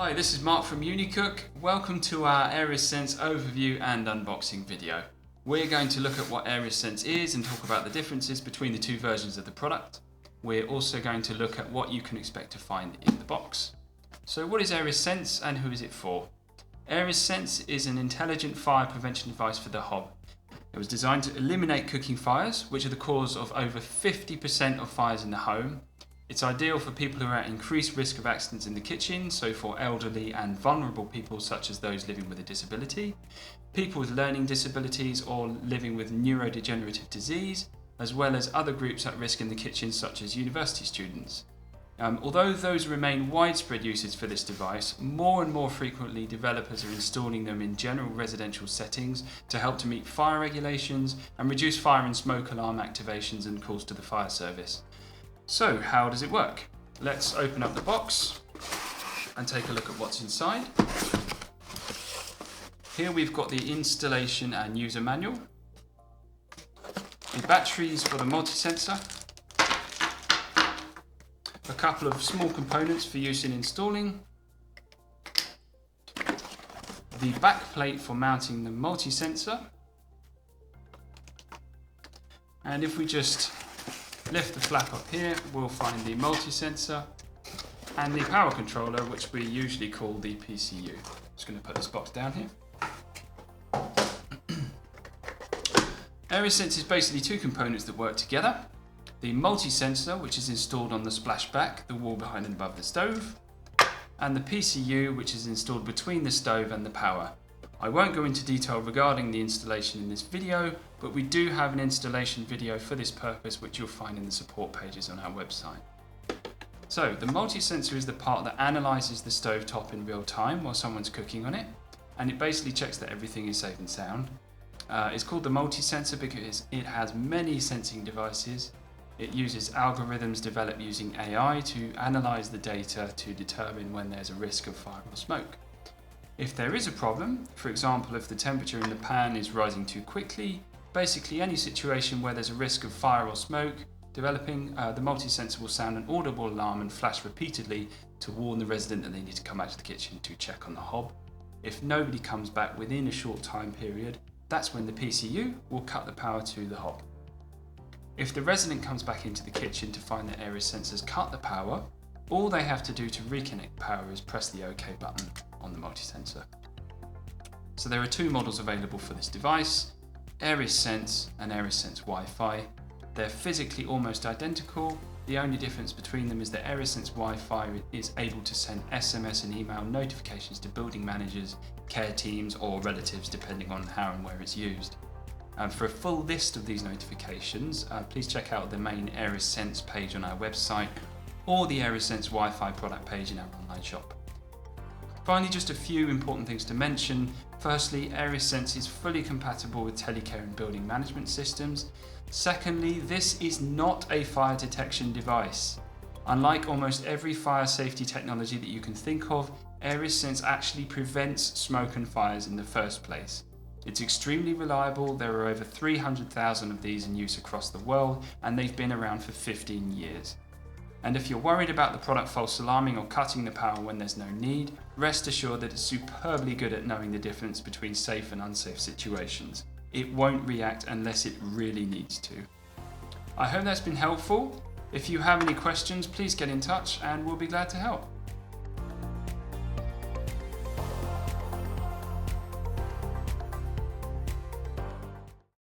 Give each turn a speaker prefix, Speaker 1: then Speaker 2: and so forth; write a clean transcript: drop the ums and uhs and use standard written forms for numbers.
Speaker 1: Hi, this is Mark from Unicook. Welcome to our Airis Sense overview and unboxing video. We're going to look at what Airis Sense is and talk about the differences between the two versions of the product. We're also going to look at what you can expect to find in the box. So what is Airis Sense and who is it for? Airis Sense is an intelligent fire prevention device for the hob. It was designed to eliminate cooking fires, which are the cause of over 50% of fires in the home. It's ideal for people who are at increased risk of accidents in the kitchen, so for elderly and vulnerable people such as those living with a disability, people with learning disabilities or living with neurodegenerative disease, as well as other groups at risk in the kitchen such as university students. Although those remain widespread uses for this device, more and more frequently developers are installing them in general residential settings to help to meet fire regulations and reduce fire and smoke alarm activations and calls to the fire service. So how does it work? Let's open up the box and take a look at what's inside. Here we've got the installation and user manual, the batteries for the multi-sensor, a couple of small components for use in installing, the back plate for mounting the multi-sensor, and if we just lift the flap up here, we'll find the multi-sensor and the power controller, which we usually call the PCU. Just going to put this box down here. Airis Sense is basically two components that work together. The multi-sensor, which is installed on the splashback, the wall behind and above the stove, and the PCU, which is installed between the stove and the power. I won't go into detail regarding the installation in this video, but we do have an installation video for this purpose, which you'll find in the support pages on our website. So the multi-sensor is the part that analyzes the stovetop in real time while someone's cooking on it, and it basically checks that everything is safe and sound. It's called the multi-sensor because it has many sensing devices. It uses algorithms developed using AI to analyze the data to determine when there's a risk of fire or smoke. If there is a problem, for example if the temperature in the pan is rising too quickly, basically any situation where there's a risk of fire or smoke developing, the multi-sensor will sound an audible alarm and flash repeatedly to warn the resident that they need to come out to the kitchen to check on the hob. If nobody comes back within a short time period, that's when the PCU will cut the power to the hob. If the resident comes back into the kitchen to find that Airis Sensor's cut the power, all they have to do to reconnect power is press the OK button on the multi-sensor. So there are two models available for this device, Airis Sense and Airis Sense Wi-Fi. They're physically almost identical. The only difference between them is that Airis Sense Wi-Fi is able to send SMS and email notifications to building managers, care teams or relatives depending on how and where it's used. For a full list of these notifications, please check out the main Airis Sense page on our website or the Airis Sense Wi-Fi product page in our online shop. Finally, just a few important things to mention. Firstly, Airis Sense is fully compatible with telecare and building management systems. Secondly, this is not a fire detection device. Unlike almost every fire safety technology that you can think of, Airis Sense actually prevents smoke and fires in the first place. It's extremely reliable. There are over 300,000 of these in use across the world, and they've been around for 15 years. And if you're worried about the product false alarming or cutting the power when there's no need, rest assured that it's superbly good at knowing the difference between safe and unsafe situations. It won't react unless it really needs to. I hope that's been helpful. If you have any questions, please get in touch and we'll be glad to help.